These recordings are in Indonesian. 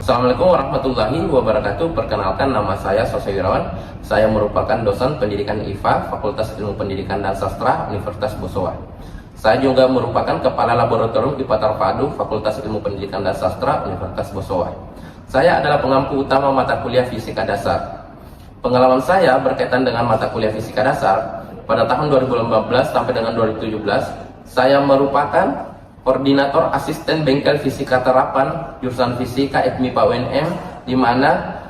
Assalamualaikum warahmatullahi wabarakatuh. Perkenalkan, nama saya Sosei Wirawan. Saya merupakan dosen pendidikan IPA Fakultas Ilmu Pendidikan dan Sastra Universitas Bosowa. Saya juga merupakan Kepala Laboratorium IPA Terpadu Fakultas Ilmu Pendidikan dan Sastra Universitas Bosowa. Saya adalah pengampu utama mata kuliah Fisika Dasar. Pengalaman saya berkaitan dengan mata kuliah Fisika Dasar pada tahun 2015 sampai dengan 2017, saya merupakan Koordinator Asisten Bengkel Fisika Terapan Jurusan Fisika FMIPA UNM, di mana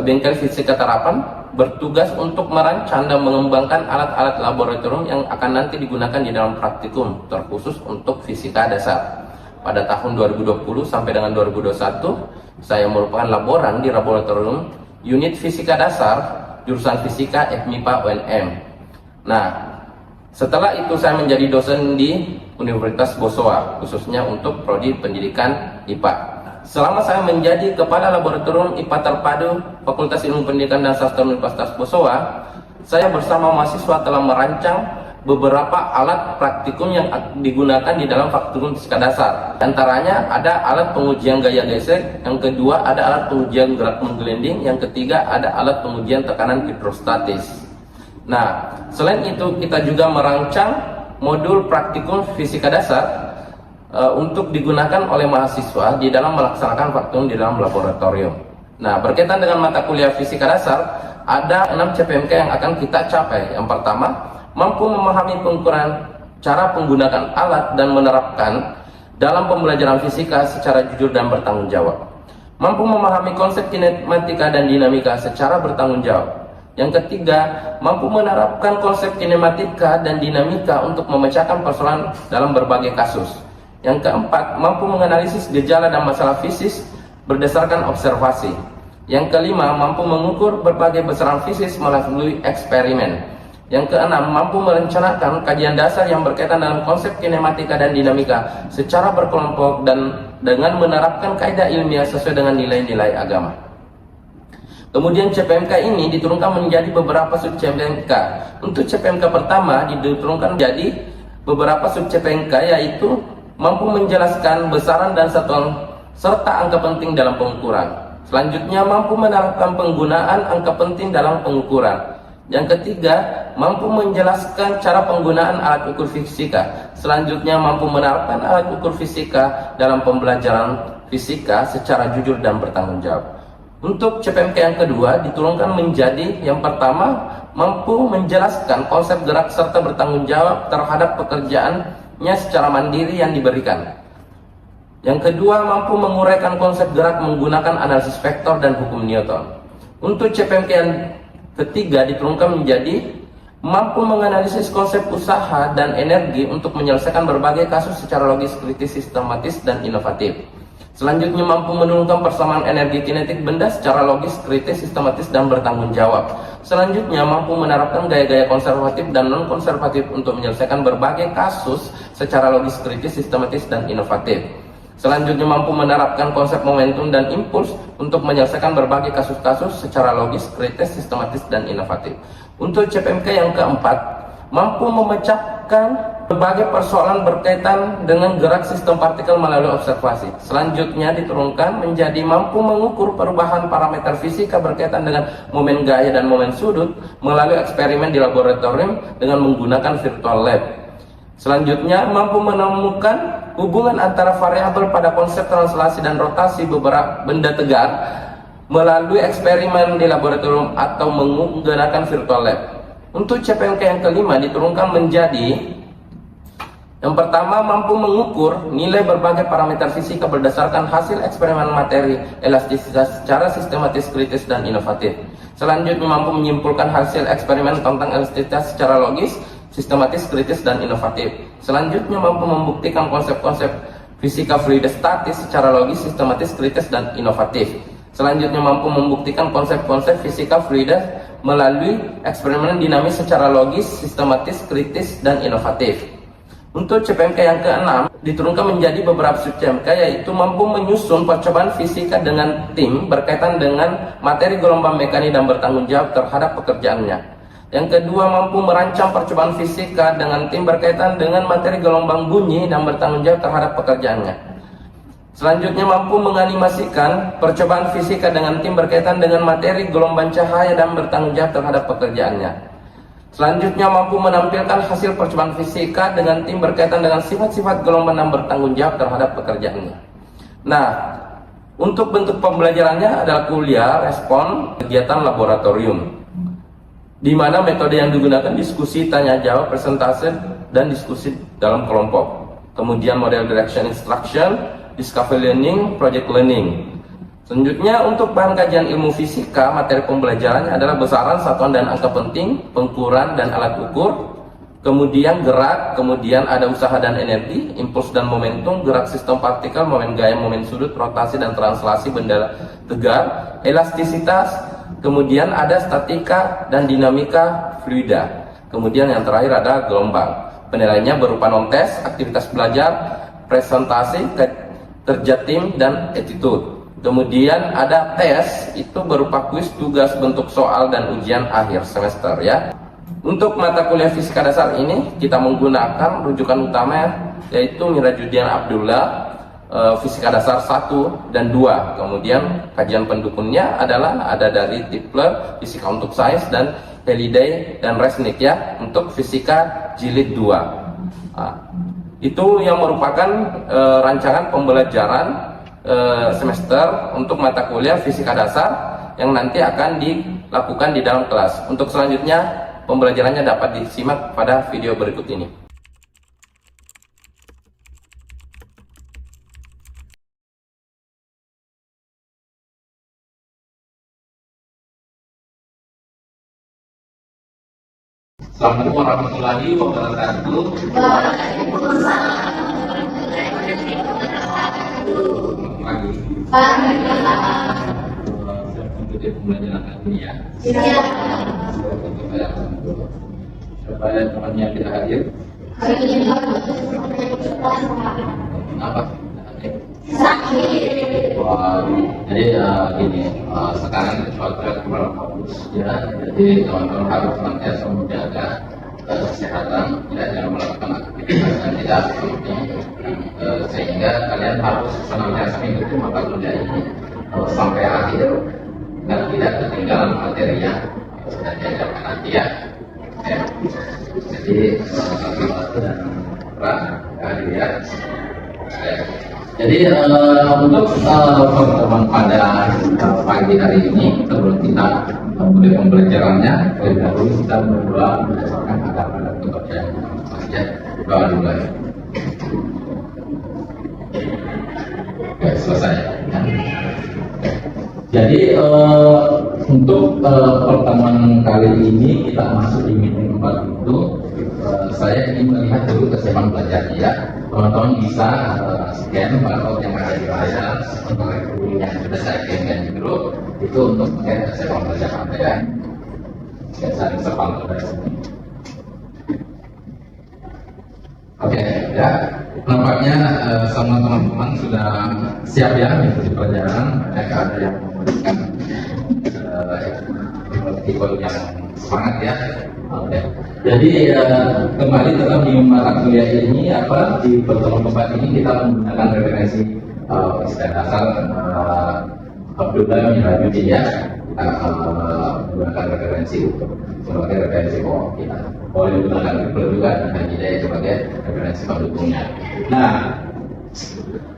Bengkel Fisika Terapan bertugas untuk merancang dan mengembangkan alat-alat laboratorium yang akan nanti digunakan di dalam praktikum, terkhusus untuk fisika dasar. Pada tahun 2020 sampai dengan 2021, saya merupakan laboran di laboratorium Unit Fisika Dasar Jurusan Fisika FMIPA UNM. Nah, setelah itu saya menjadi dosen di Universitas Bosowa, khususnya untuk prodi pendidikan IPA. Selama saya menjadi Kepala Laboratorium IPA Terpadu Fakultas Ilmu Pendidikan dan Sastra Universitas Bosowa, saya bersama mahasiswa telah merancang beberapa alat praktikum yang digunakan di dalam praktikum fisika dasar. Di antaranya ada alat pengujian gaya gesek, yang kedua ada alat pengujian gerak menggelinding, yang ketiga ada alat pengujian tekanan hidrostatis. Nah, selain itu kita juga merancang modul praktikum fisika dasar untuk digunakan oleh mahasiswa di dalam melaksanakan praktikum di dalam laboratorium. Nah, berkaitan dengan mata kuliah fisika dasar, ada 6 CPMK yang akan kita capai. Yang pertama, mampu memahami pengukuran cara penggunaan alat dan menerapkan dalam pembelajaran fisika secara jujur dan bertanggung jawab. Mampu memahami konsep kinematika dan dinamika secara bertanggung jawab. Yang ketiga, mampu menerapkan konsep kinematika dan dinamika untuk memecahkan persoalan dalam berbagai kasus. Yang keempat, mampu menganalisis gejala dan masalah fisik berdasarkan observasi. Yang kelima, mampu mengukur berbagai besaran fisik melalui eksperimen. Yang keenam, mampu merencanakan kajian dasar yang berkaitan dengan konsep kinematika dan dinamika secara berkelompok dan dengan menerapkan kaidah ilmiah sesuai dengan nilai-nilai agama. Kemudian CPMK ini diturunkan menjadi beberapa sub CPMK. Untuk CPMK pertama diturunkan menjadi beberapa sub CPMK, yaitu mampu menjelaskan besaran dan satuan serta angka penting dalam pengukuran. Selanjutnya, mampu menerapkan penggunaan angka penting dalam pengukuran. Yang ketiga, mampu menjelaskan cara penggunaan alat ukur fisika. Selanjutnya, mampu menerapkan alat ukur fisika dalam pembelajaran fisika secara jujur dan bertanggung jawab. Untuk CPMK yang kedua diturunkan menjadi yang pertama, mampu menjelaskan konsep gerak serta bertanggung jawab terhadap pekerjaannya secara mandiri yang diberikan. Yang kedua, mampu menguraikan konsep gerak menggunakan analisis vektor dan hukum Newton. Untuk CPMK yang ketiga diturunkan menjadi mampu menganalisis konsep usaha dan energi untuk menyelesaikan berbagai kasus secara logis, kritis, sistematis, dan inovatif. Selanjutnya, mampu menurunkan persamaan energi kinetik benda secara logis, kritis, sistematis, dan bertanggung jawab. Selanjutnya, mampu menerapkan gaya-gaya konservatif dan non-konservatif untuk menyelesaikan berbagai kasus secara logis, kritis, sistematis, dan inovatif. Selanjutnya, mampu menerapkan konsep momentum dan impuls untuk menyelesaikan berbagai kasus-kasus secara logis, kritis, sistematis, dan inovatif. Untuk CPMK yang keempat, mampu memecahkan berbagai persoalan berkaitan dengan gerak sistem partikel melalui observasi. Selanjutnya diturunkan menjadi mampu mengukur perubahan parameter fisika berkaitan dengan momen gaya dan momen sudut melalui eksperimen di laboratorium dengan menggunakan virtual lab. Selanjutnya, mampu menemukan hubungan antara variabel pada konsep translasi dan rotasi beberapa benda tegak melalui eksperimen di laboratorium atau menggunakan virtual lab. Untuk CPMK yang kelima diturunkan menjadi yang pertama, mampu mengukur nilai berbagai parameter fisika berdasarkan hasil eksperimen materi elastisitas secara sistematis, kritis, dan inovatif. Selanjutnya, mampu menyimpulkan hasil eksperimen tentang elastisitas secara logis, sistematis, kritis, dan inovatif. Selanjutnya, mampu membuktikan konsep-konsep fisika fluida statis secara logis, sistematis, kritis, dan inovatif. Selanjutnya, mampu membuktikan konsep-konsep fisika fluida melalui eksperimen dinamis secara logis, sistematis, kritis, dan inovatif. Untuk CPMK yang keenam diturunkan menjadi beberapa sub CPMK, yaitu mampu menyusun percobaan fisika dengan tim berkaitan dengan materi gelombang mekanik dan bertanggung jawab terhadap pekerjaannya. Yang kedua, mampu merancang percobaan fisika dengan tim berkaitan dengan materi gelombang bunyi dan bertanggung jawab terhadap pekerjaannya. Selanjutnya mampu menganimasikan percobaan fisika dengan tim berkaitan dengan materi gelombang cahaya dan bertanggung jawab terhadap pekerjaannya. Selanjutnya mampu menampilkan hasil percobaan fisika dengan tim berkaitan dengan sifat-sifat gelombang dan bertanggung jawab terhadap pekerjaannya. Nah, untuk bentuk pembelajarannya adalah kuliah, respon, kegiatan laboratorium, di mana metode yang digunakan diskusi, tanya jawab, presentase, dan diskusi dalam kelompok. Kemudian model direction instruction, discovery learning, project learning. Selanjutnya untuk bahan kajian ilmu fisika, materi pembelajarannya adalah besaran, satuan dan angka penting, pengukuran dan alat ukur, kemudian gerak, kemudian ada usaha dan energi, impuls dan momentum, gerak sistem partikel, momen gaya, momen sudut, rotasi dan translasi benda tegar, elastisitas, kemudian ada statika dan dinamika fluida. Kemudian yang terakhir ada gelombang. Penilaiannya berupa non-tes, aktivitas belajar, presentasi, kerja tim, dan attitude. Kemudian ada tes, itu berupa kuis, tugas, bentuk soal, dan ujian akhir semester ya. Untuk mata kuliah fisika dasar ini kita menggunakan rujukan utama yaitu Mirajuddin Abdullah, fisika dasar 1 dan 2. Kemudian kajian pendukungnya adalah ada dari Tipler, fisika untuk sains, dan Halliday dan Resnick ya untuk fisika jilid 2. Nah, itu yang merupakan rancangan pembelajaran semester untuk mata kuliah fisika dasar yang nanti akan dilakukan di dalam kelas. Untuk selanjutnya pembelajarannya dapat disimak pada video berikut ini. Assalamualaikum warahmatullahi wabarakatuh. Pembelajaran ini ya. Supaya temannya kita hadir. Apa? Wah, jadi gini, sekarang kita coba fokus ya. Jadi teman-teman harus senantiasa menjaga kesehatan, tidak jangan melakukan aktivitas yang tidak penting, sehingga kalian harus senantiasa mengikuti mata kuliah ini sampai akhir dan tidak ketinggalan materinya sudah diajarkan nanti ya. Jadi satu dan dilihat. Jadi untuk pertemuan pada pagi hari ini sebelum kita mulai pembelajarannya, terlebih dahulu kita berdoa berdasarkan ada kepercayaan saja. Doa dulu ya. Oke, selesai. Jadi untuk pertemuan kali ini kita masuk di meeting 4 itu saya ingin melihat dulu kesiapan belajarnya ya. Teman-teman bisa scan barcode yang ada di layar untuk yang sudah saya kirimkan di grup itu untuk melihat kesiapan belajar Anda ya. Saya saling sepantau dari sini. Oke, ya. Nampaknya semua teman-teman sudah siap ya mengikuti pelajaran. Ada yang memberikan tipe yang semangat ya. Oke. Jadi kembali tetap di mata kuliah ini di pertemuan tempat ini kita menggunakan referensi fisika dasar Abdullah Mirajuddin ya. Kita menggunakan referensi sebagai referensi pokok kita. Boleh menggunakan Tipler juga dan Halliday sebagai referensi pendukungnya. Nah,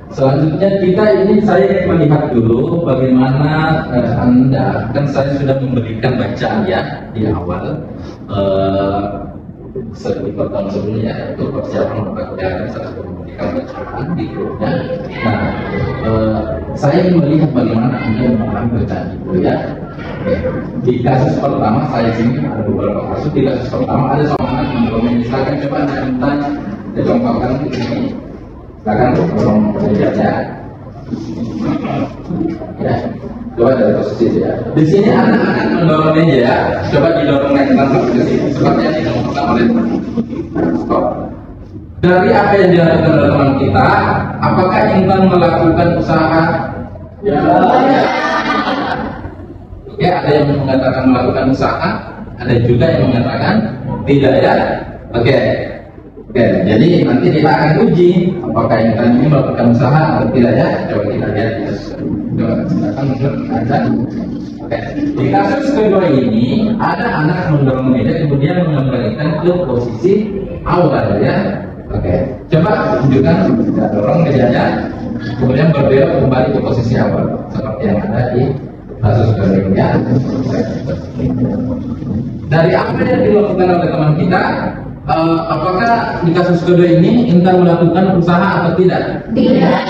selanjutnya saya ingin melihat dulu bagaimana Anda, kan saya sudah memberikan bacaan ya di awal di pertemuan sebelumnya itu persiapan mata kuliah saya sudah memberikan bacaan di grupnya. Nah, saya ingin melihat bagaimana Anda memahami bacaan itu ya. Di kasus pertama saya sini ada beberapa kasus. Di kasus pertama ada seorang anak yang belum silakan coba Anda minta dicontohkan ini. Silakan tolong belajarnya. Ya, coba dari posisi itu ya. Di sini anak-anak mendorong meja ya. Coba didorong naik tanpa ke sini. Seperti yang dilakukan oleh stop. Dari apa yang dilakukan oleh teman kita, apakah Intan melakukan usaha? Ya. Oke, ada yang mengatakan melakukan usaha, ada juga yang mengatakan tidak ya. Oke. Oke, jadi nanti kita akan uji apakah intan ini melakukan usaha atau tidak ya. Coba kita lihat di kasus kedua. Silakan untuk ada. Oke, di kasus kedua ini ada anak mendorong meja kemudian mengembalikan ke posisi awal ya. Oke, coba tunjukkan kita dorong mejanya, kemudian berbelok kembali ke posisi awal seperti yang ada di kasus kedua ini ya. Dari apa yang dilakukan oleh teman kita, apakah di kasus kedua ini Intan melakukan usaha atau tidak? Tidak.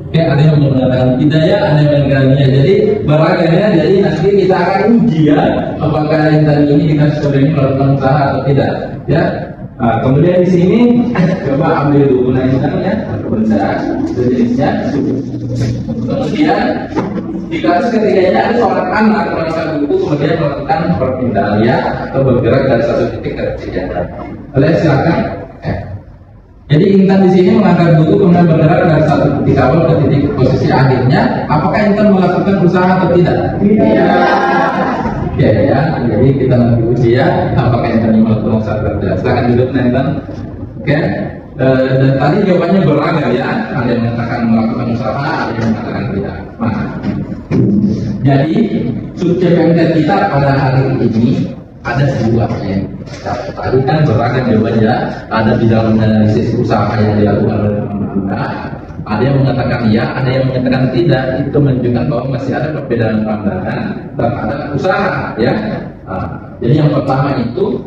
Oke, ada yang mengatakan tidak ya, ada yang mengatakannya. Jadi beragam ya. Jadi nanti kita akan uji ya, apakah Intan ini di kasus kedua ini melakukan usaha atau tidak. Ya. Nah, kemudian di sini coba ambil dulu Intan ya, benda jenisnya. Kemudian di kasus ketiganya ada seorang anak melakukan buku kemudian melakukan perpindahan ya atau bergerak dari satu titik ke titik yang lain. Boleh silakan. Jadi Intan di sini mengangkat buku kemudian bergerak dari satu titik awal ke titik posisi akhirnya. Apakah Intan melakukan usaha atau tidak? Tidak. Oke ya. Jadi kita nanti uji ya apakah Intan melakukan usaha atau tidak. Silakan duduk Intan. Oke. Dan tadi jawabannya beragam ya. Ada yang mengatakan melakukan usaha, ada yang mengatakan tidak. Nah, jadi subjek kita pada hari ini ada dua ya. Tadi kan beragam jawabannya, ada di dalam analisis usaha yang dilakukan oleh teman-teman. Ada yang mengatakan ya, ada yang mengatakan tidak. Itu menunjukkan bahwa masih ada perbedaan pandangan terhadap usaha ya. Nah, jadi yang pertama itu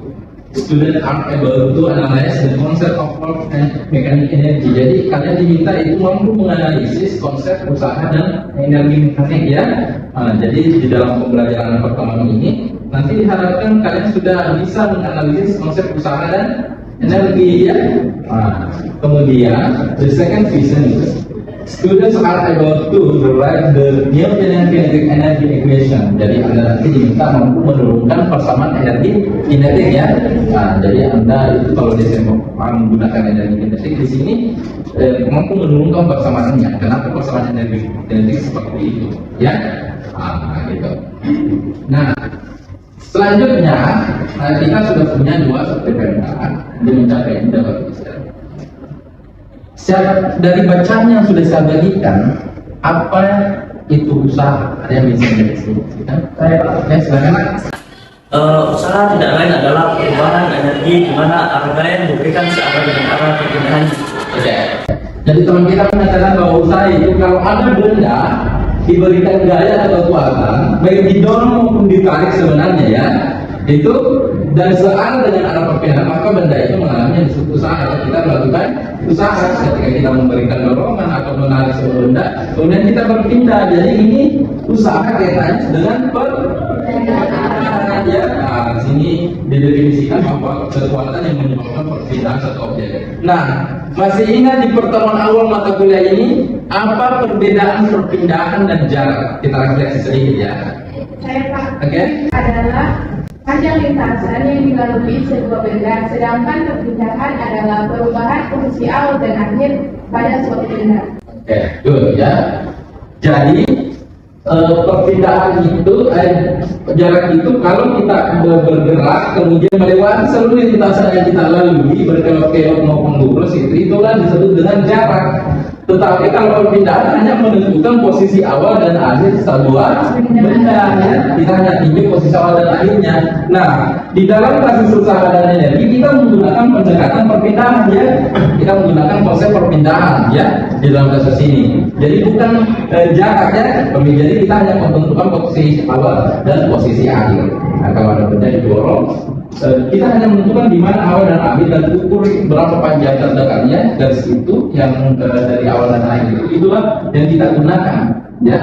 student are able to analyze the concept of work and mechanic energy. Jadi kalian diminta itu mampu menganalisis konsep usaha dan energi mekanik ya. Nah, jadi di dalam pembelajaran pertemuan ini nanti diharapkan kalian sudah bisa menganalisis konsep usaha dan energi ya. Nah, kemudian the second vision itu students are able to derive the Newtonian kinetic energy equation. Jadi Anda nanti diminta mampu menurunkan persamaan energi kinetik ya. Nah, jadi Anda itu kalau menggunakan energi kinetik di sini mampu menurunkan persamaannya. Kenapa persamaan energi kinetik seperti itu? Ya, gitu. Nah, selanjutnya kita sudah punya dua subjek-subjek untuk mencapai ini dapat bisa. Dari bacaan yang sudah saya berikan, apa itu usaha? Ada yang bisa mendefinisikan? Ya, silakan. Usaha tidak lain adalah perubahan energi di mana arah gaya yang diberikan searah dengan arah perpindahan. Oke. Jadi teman kita mengatakan bahwa usaha itu kalau ada benda diberikan gaya atau kekuatan, baik didorong maupun ditarik sebenarnya ya, itu dan searah dengan arah perpindahan, maka benda itu mengalami yang disebut usaha. Kita melakukan usaha ketika kita memberikan dorongan atau menarik sebuah benda, kemudian kita berpindah. Jadi ini usaha kaitannya dengan perpindahan ya. Nah, sini didefinisikan bahwa kekuatan yang menyebabkan perpindahan satu objek. Nah, masih ingat di pertemuan awal mata kuliah ini apa perbedaan perpindahan dan jarak? Kita refleksi sedikit ya. Saya Pak, Oke. adalah panjang lintasan yang dilalui sebuah benda, sedangkan perpindahan adalah perubahan posisi awal dan akhir pada suatu benda. Oke, good ya. Jadi perpindahan itu jarak itu kalau kita bergerak kemudian melewati seluruh lintasan yang kita lalui berkelok-kelok maupun lurus itu kan disebut dengan jarak. Tetapi kalau perpindahan hanya menentukan posisi awal dan akhir sebuah benda ya. Kita hanya tunjuk posisi awal dan akhirnya. Nah, di dalam kasus usaha dan energi kita menggunakan pendekatan perpindahan ya. Kita menggunakan konsep perpindahan ya di dalam kasus ini. Jadi bukan jarak ya. Jadi kita hanya menentukan posisi awal dan posisi akhir. Nah, kalau ada benda didorong, kita hanya menentukan di mana awal dan akhir dan ukur berapa panjang terdekatnya garis itu yang dari awal dan akhir itulah yang kita gunakan ya.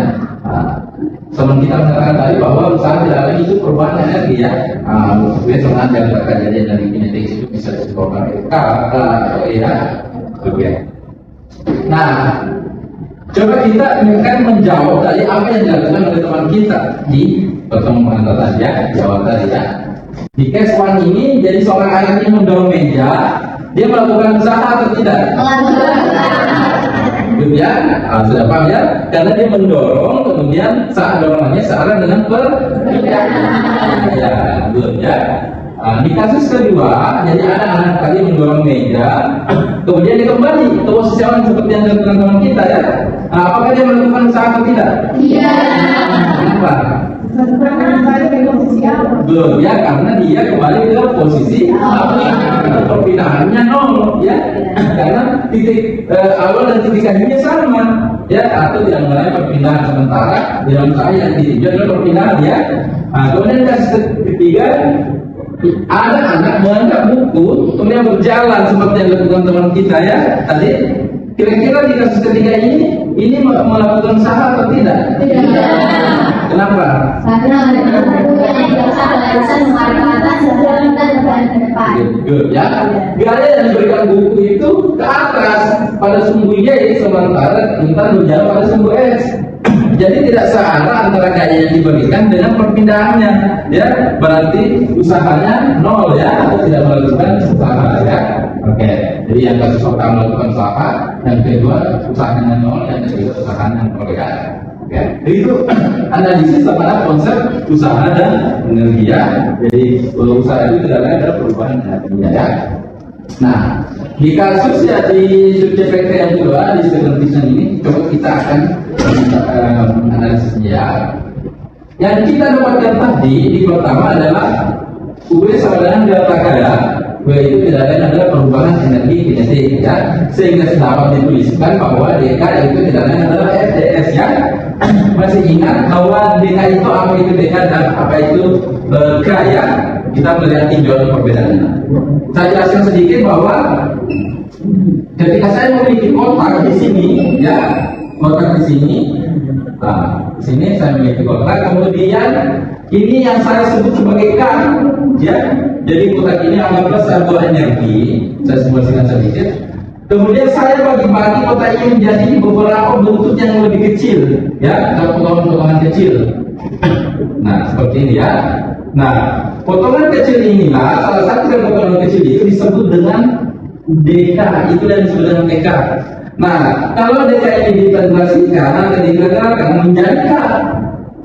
Teman kita mengatakan tadi bahwa usaha tidak lain itu perubahan energi ya. Biasanya yang terjadi dari kinetik itu bisa disebutkan ya. Oke. Nah, coba kita akan menjawab tadi apa yang dilakukan oleh teman kita di pertemuan tadi ya, jawab tadi ya. Di case 1 ini, jadi seorang anak ini mendorong meja, dia melakukan usaha atau tidak? Good ya, sudah paham ya? Karena dia mendorong, kemudian saat dorongannya searah dengan perpindahan. Ya, good ya. Nah, di kasus kedua, jadi ada anak tadi mendorong meja, kemudian dia kembali ke posisi awal seperti yang dilakukan teman kita ya. Nah, apakah dia melakukan usaha atau tidak? Iya. Kenapa? Karena saya di posisi awal. Belum ya, karena dia kembali ke posisi awal. Perpindahannya nol ya, karena titik awal dan titik akhirnya sama ya, atau tidak mengalami perpindahan sementara dalam usaha yang dituju adalah perpindahan ya. Nah, kemudian kasus ketiga, ada anak menganggap buku kemudian berjalan seperti yang dilakukan teman kita ya tadi. Kira-kira di kasus ketiga ini melakukan usaha atau tidak? Tidak. Kenapa? Karena ada yang bisa menarik ke atas dan berjalan ke depan. Good, ya. Gaya yang diberikan buku itu ke atas pada sumbu Y, sementara kita berjalan pada sumbu S. Jadi tidak searah antara gaya yang diberikan dengan perpindahannya, ya. Berarti usahanya nol ya, atau tidak melakukan usaha ya. Oke. Jadi yang kasus pertama melakukan usaha, yang kedua usahanya nol, yang ketiga usahanya nol ya. Oke. Itu analisis terhadap konsep usaha dan energi ya. Jadi usaha itu tidak lain adalah perubahan energinya ya. Nah, di kasus ya di subjek yang kedua di segmentation ini, coba kita akan menganalisisnya ya. Yang kita dapatkan tadi di pertama adalah V sama dengan delta K ya. V itu tidak lain adalah perubahan energi kinetik ya, sehingga dapat dituliskan bahwa dk itu tidak lain adalah FDS ya. Masih ingat bahwa dk itu apa itu dk dan apa itu K ya? Kita melihat tinjauan perbedaannya. Saya jelaskan sedikit bahwa ketika saya memiliki kotak di sini ya, kotak di sini, nah di sini saya memiliki kotak, kemudian ini yang saya sebut sebagai K ya. Jadi kotak ini anggaplah saya buat energi, saya simulasikan sedikit. Kemudian saya bagi-bagi kotak ini menjadi beberapa bentuk yang lebih kecil ya, potongan-potongan kecil. Nah seperti ini ya. Nah potongan kecil inilah salah satu dari potongan kecil itu disebut dengan dk, itu yang disebut dengan dk. Nah kalau dk ini diintegrasikan atau diintegralkan menjadi k,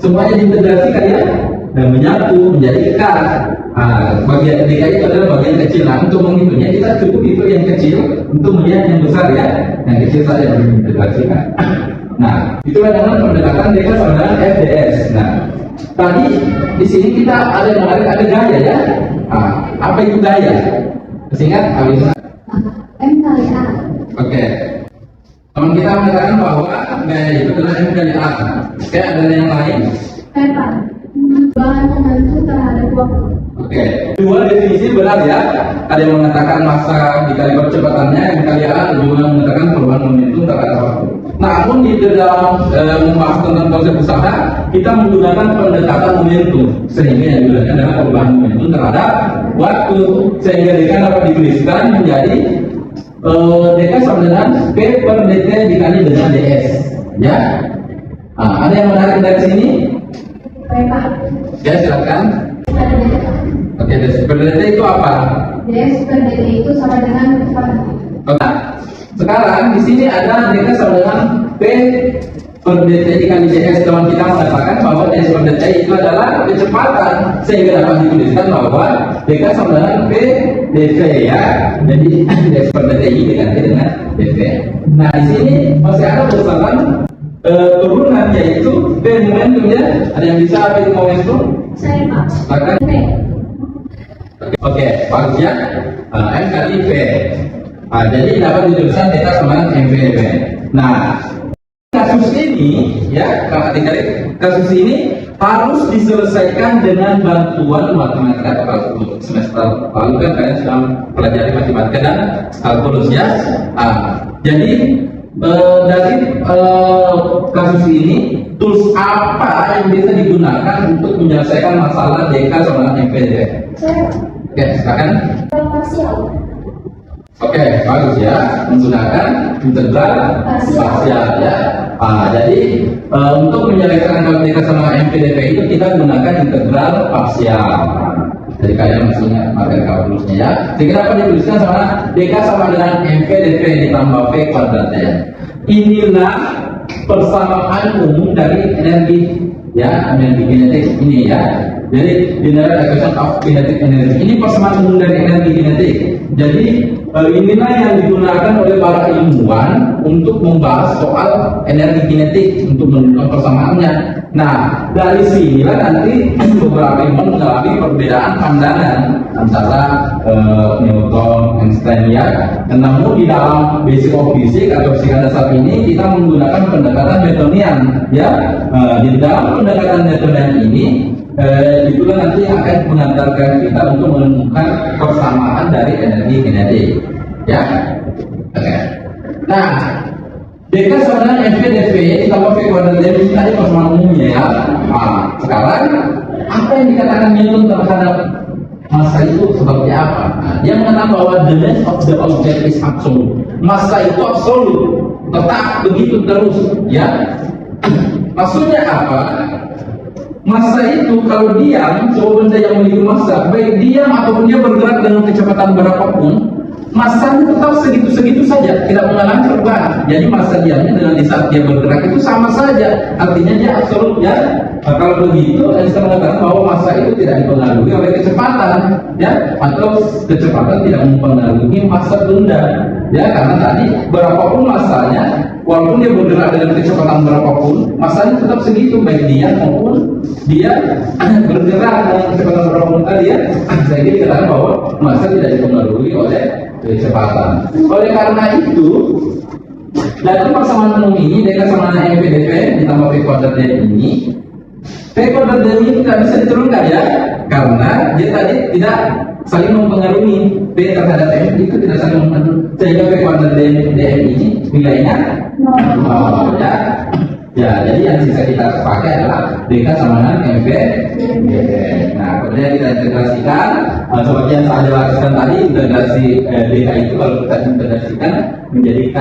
semuanya diintegrasikan ya dan menyatu menjadi k. Nah, bagian dk itu adalah bagian kecil. Nah untuk menghitungnya kita cukup hitung yang kecil, untuk melihat yang besar ya, yang kecil saja yang diintegrasikan. Nah itulah dengan pendekatan dk sama dengan fds. Nah tadi di sini kita ada yang menarik, ada gaya ya. Nah, apa itu gaya? Singkat habis. M kali A. Oke. Teman kita mengatakan bahwa gaya itu adalah M kali A. Oke, ada yang lain? Pepan. Bahan menentu terhadap waktu. Oke. Dua definisi benar ya. Ada yang mengatakan massa dikali percepatannya, yang kali A, juga mengatakan perubahan momentum terhadap waktu. Namun di dalam membahas tentang konsep usaha, kita menggunakan pendekatan momentum, sehingga yang digunakan adalah perubahan momentum terhadap waktu, sehingga dk dapat dituliskan menjadi dk sama dengan P per dt dikali dengan ds ya. Nah, ada yang menarik dari sini? Pepan. Ya silakan. Oke, ds per dt itu apa? Ds per dt itu sama dengan kecepatan. Nah, sekarang di sini ada dk sama dengan P per dt dikali ds. Teman kita mengatakan bahwa ds per dt itu adalah kecepatan, sehingga dapat dituliskan bahwa dk sama dengan P dv ya. Jadi ds per dt ini diganti dengan dv. Nah di sini masih ada besaran turunan, yaitu P momentum ya. Ada yang bisa apa itu momentum? Saya Pak. Silakan. P. Oke, bagus ya. M kali P. Nah, jadi dapat dituliskan dk sama dengan mv. Nah, kasus ini ya, adik-adik, kasus ini harus diselesaikan dengan bantuan matematika kalkulus. Semester lalu kan kalian sudah pelajari matematika dan kalkulus ya. Jadi dari kasus ini, tools apa yang bisa digunakan untuk menyelesaikan masalah dk sama dengan mv? Saya Oke, silakan. parsial. Oke, bagus ya, menggunakan integral parsial ya. Jadi untuk menyelesaikan dk sama mv/dv itu kita gunakan integral parsial. Jadi kalian masih ingat materi kalkulusnya ya. Sehingga dapat dituliskan sama dk sama dengan mv/dv ditambah v kuadrat ya. Inilah persamaan umum dari energi ya, energi kinetik ini ya. Jadi general equation of kinetic energy. Ini persamaan umum dari energi kinetik. Jadi inilah yang digunakan oleh para ilmuwan untuk membahas soal energi kinetik untuk menentukan persamaannya. Nah, dari sinilah nanti beberapa ilmuwan mengalami perbedaan pandangan antara Newton, Einstein ya. Namun di dalam basic of physics atau fisika dasar ini kita menggunakan pendekatan Newtonian ya. Di dalam pendekatan Newtonian ini itulah nanti akan mengantarkan kita untuk menemukan persamaan dari energi kinetik ya. Oke. Nah, DK sama dengan MV dV ditambah V kuadrat D ini tadi persamaan umumnya ya. Nah, sekarang apa yang dikatakan Newton terhadap massa itu seperti apa? Nah, dia mengatakan bahwa the mass of the object is absolute. Massa itu absolut, tetap begitu terus ya. Maksudnya apa? Massa itu kalau diam, sebuah benda yang memiliki massa, baik diam ataupun dia bergerak dengan kecepatan berapapun, massanya tetap segitu-segitu saja, tidak mengalami perubahan. Jadi massa diamnya dengan di saat dia bergerak itu sama saja, artinya dia absolut ya. Nah, kalau begitu, Einstein mengatakan bahwa massa itu tidak dipengaruhi oleh kecepatan, ya, atau kecepatan tidak mempengaruhi massa benda, ya, karena tadi berapapun massanya, walaupun dia bergerak dengan kecepatan berapapun, massanya tetap segitu, baik dia maupun dia bergerak dengan kecepatan berapapun tadi ya. Saya dikatakan bahwa massa tidak dipengaruhi oleh kecepatan. Oleh karena itu, dalam persamaan umum ini dengan sama MV dV ditambah V kuadrat D ini, V kuadrat D ini tidak bisa diturunkan ya, karena dia tadi tidak saling mempengaruhi. V terhadap M itu tidak saling mempengaruhi, sehingga V kuadrat D ini nilainya ya. Ya, jadi yang bisa kita pakai adalah DK sama dengan MV dV. Nah, kemudian kita integrasikan seperti yang saya jelaskan tadi, integrasi DK itu kalau kita integrasikan menjadi K,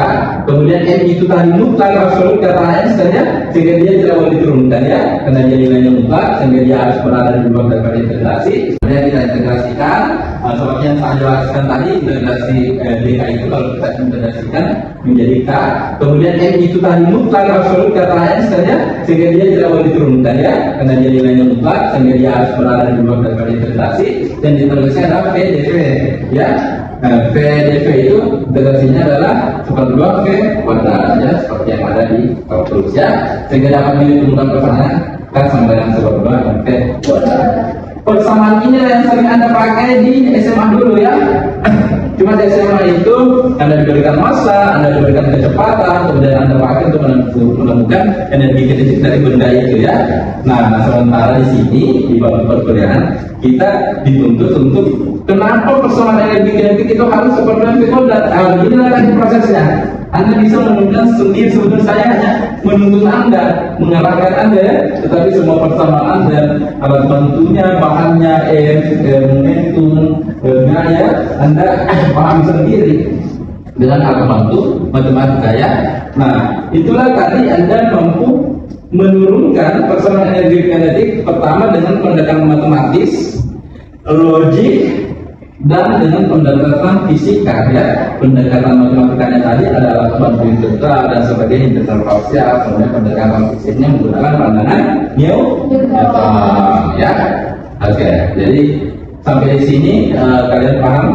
kemudian M itu tadi mutlak absolut kata Einstein ya, sehingga dia tidak boleh diturunkan ya, karena dia nilainya mutlak, sehingga dia harus berada di luar daripada integrasi. Kemudian kita integrasikan seperti yang saya jelaskan tadi, integrasi DK itu kalau kita integrasikan menjadi K, kemudian M itu tadi mutlak absolut kata Einstein ya, sehingga dia tidak boleh diturunkan ya, karena dia nilainya mutlak, sehingga dia harus berada di luar daripada integrasi, dan integrasinya adalah V dV ya. V dV itu integrasinya adalah seperti 2 V kuadrat ya, seperti yang ada di kalkulus ya, sehingga dapat diturunkan persamaan kan sama dengan seperti 2 V kuadrat. Persamaan ini yang sering Anda pakai di SMA dulu ya. Cuma di SMA itu Anda diberikan massa, Anda diberikan kecepatan, kemudian Anda pakai untuk menemukan energi kinetik dari benda itu ya. Nah, sementara di sini di bab perkuliahan kita dituntut untuk kenapa persamaan energi kinetik itu harus seperti yang kuadrat. Inilah lagi prosesnya. Anda bisa menemukan sendiri, sebetulnya saya hanya menuntut Anda, mengarahkan Anda, tetapi semua persamaan dan alat bantunya, bahannya, momentum, gaya, Anda paham sendiri dengan alat bantu matematika ya. Nah, itulah tadi Anda mampu menurunkan persamaan energi kinetik pertama dengan pendekatan matematis, logik, dan dengan pendekatan fisika ya. Pendekatan matematikanya tadi adalah bantu integral dan sebagainya, integral parsial. Kemudian pendekatan fisiknya menggunakan pandangan Newton ya. Oke, jadi sampai di sini kalian paham?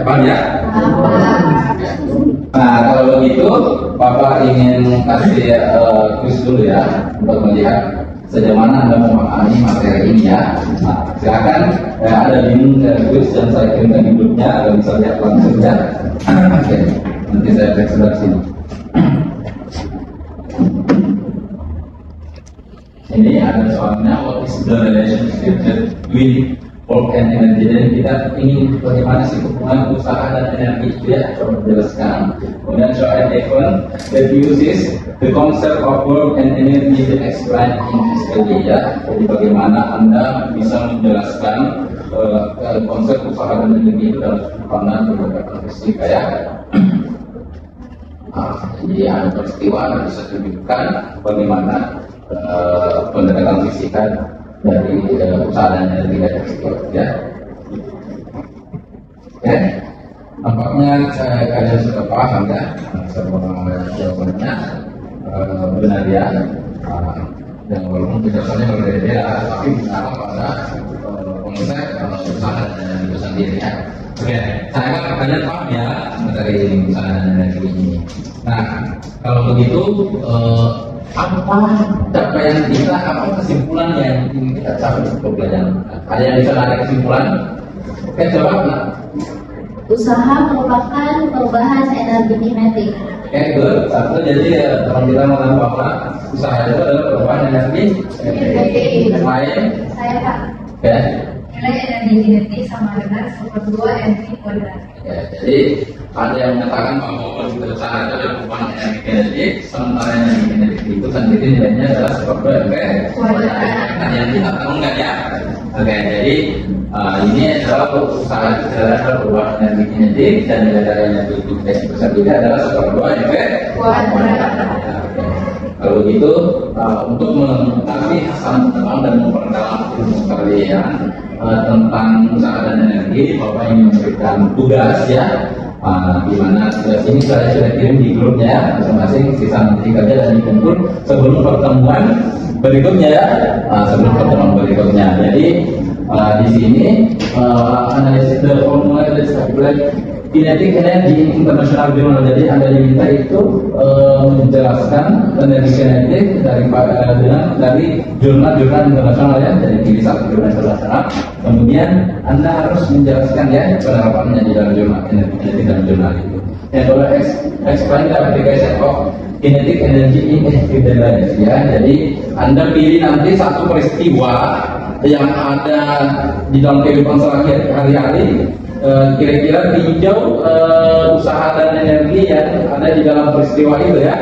Paham ya? Nah, kalau begitu Bapak ingin kasih quiz dulu ya, untuk melihat sejauh mana Anda memahami materi ini ya. Nah, silakan ada bingung dari quiz dan saya kirimkan hidupnya, Anda bisa lihat langsung ya. Oke, nanti saya cek sebelah sini. Ini ada soalnya, what is the relationship between work and energy? Dan kita ingin bagaimana sih hubungan usaha dan energi itu ya, coba jelaskan. Kemudian show an event that uses the concept of work and energy to explain in physically ya. Jadi bagaimana Anda bisa menjelaskan konsep usaha dan energi itu dalam pandangan pendekatan fisika ya. Nah, jadi ada peristiwa yang bisa tunjukkan bagaimana pendekatan fisika dari usaha dan energi dari ya. Oke, nampaknya kalian sudah paham ya semua jawabannya benar ya. yang walaupun penjelasannya berbeda, tapi mengarah pada konsep usaha dan energi itu sendiri ya. Oke, saya harap kalian paham ya materi usaha dan energi ini. Nah, kalau begitu apa capaian kita, apa kesimpulan yang ingin kita capai untuk pelajaran? Ada yang bisa ada kesimpulan? Oke, coba. Nah. Usaha merupakan perubahan energi kinetik. Oke, good. Satu, jadi teman kita mengatakan bahwa usaha itu adalah perubahan energi kinetik. Yang lain? Saya Pak. Oke. Nilai energi kinetik sama dengan 1/2 energi kuadrat. Ya, jadi ada yang mengatakan bahwa usaha itu adalah perubahan energi kinetik, sementara energi kinetik itu sendiri nilainya adalah 1/2 MV kuadrat. Nah, yang kita tahu enggak ya? Oke, jadi ini adalah usaha itu adalah perubahan energi kinetik dan nilai dari energi kinetik itu sendiri adalah 1/2 MV kuadrat. Kalau begitu, untuk mengetahui hasil tentang dan memperdalam ilmu kalian tentang usaha dan energi, Bapak ingin memberikan tugas ya, di mana tugas ini saya sudah kirim di grupnya masing-masing, sisa nanti kerja dan dikumpul sebelum pertemuan berikutnya ya, sebelum pertemuan berikutnya. Jadi di sini analisis the formula kinetic energy international journal. Jadi Anda diminta itu menjelaskan energi kinetik dari jurnal-jurnal internasional ya, dari diri satu jurnal internasional. Kemudian Anda harus menjelaskan ya penerapannya di dalam jurnal energi kinetik dalam jurnal itu. Yang kedua, explain the application of kinetic energy in everyday life ya. Jadi Anda pilih nanti satu peristiwa yang ada di dalam kehidupan sehari-hari, kira-kira tinjau usaha dan energi yang ada di dalam peristiwa itu ya.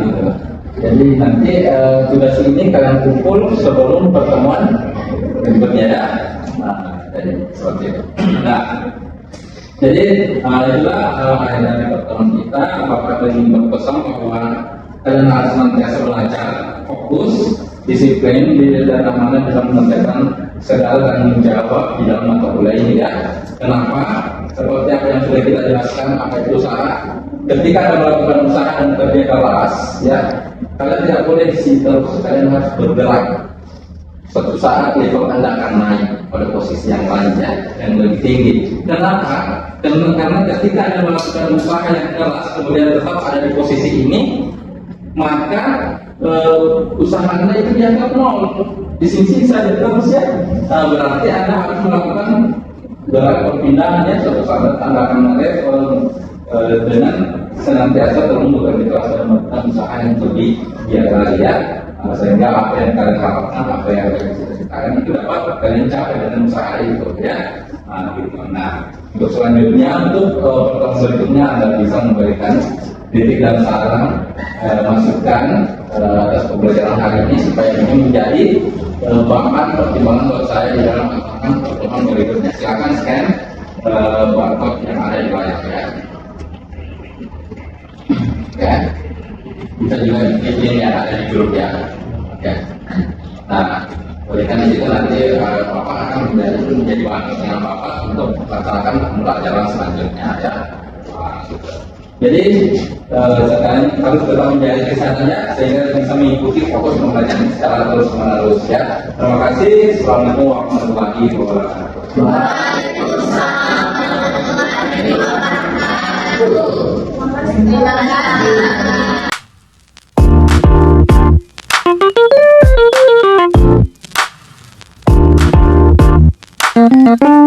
Gitu. Jadi nanti tugas ini kalian kumpul sebelum pertemuan berikutnya ya. Jadi seperti itu. Nah, jadi itulah akhir dari pertemuan kita. Bapak ingin berpesan bahwa kalian harus senantiasa belajar, fokus, disiplin di dalam mana bisa menyelesaikan segala tanggung jawab di dalam mata kuliah ini ya. Kenapa? Seperti apa yang sudah kita jelaskan, apa itu usaha. Ketika Anda melakukan usaha dan kerja keras, ya, kalian tidak boleh di situ terus, kalian harus bergerak. Suatu saat level Anda akan naik pada posisi yang lainnya, yang lebih tinggi. Kenapa? Karena ketika Anda melakukan usaha yang keras, kemudian tetap ada di posisi ini, maka usaha Anda itu dianggap nol. Di sini saja terus ya. Berarti Anda harus melakukan gerak perpindahan ya. Suatu saat Anda akan merespon dengan senantiasa terus bekerja keras dan melakukan usaha yang lebih giat lagi ya. Sehingga apa yang kalian harapkan, apa yang kalian cita-citakan itu dapat kalian capai dengan usaha itu ya. Gitu. Nah, untuk selanjutnya untuk pertemuan berikutnya Anda bisa memberikan kritik dan saran, masukan atas pembelajaran hari ini supaya ini menjadi bahan pertimbangan buat saya di dalam pertemuan berikutnya. Silakan scan barcode yang ada di layar ya. Ya, bisa juga ini yang ada di grup ya. Ya. Nah, oleh karena itu nanti Bapak akan menjadi bahan pertimbangan Bapak untuk melaksanakan pembelajaran selanjutnya ya. Jadi sekarang harus tetap menjadi kesehatannya sehingga bisa mengikuti fokus pembelajaran secara terus menerus ya. Terima kasih. Assalamualaikum warahmatullahi wabarakatuh. Terima kasih. Thank you.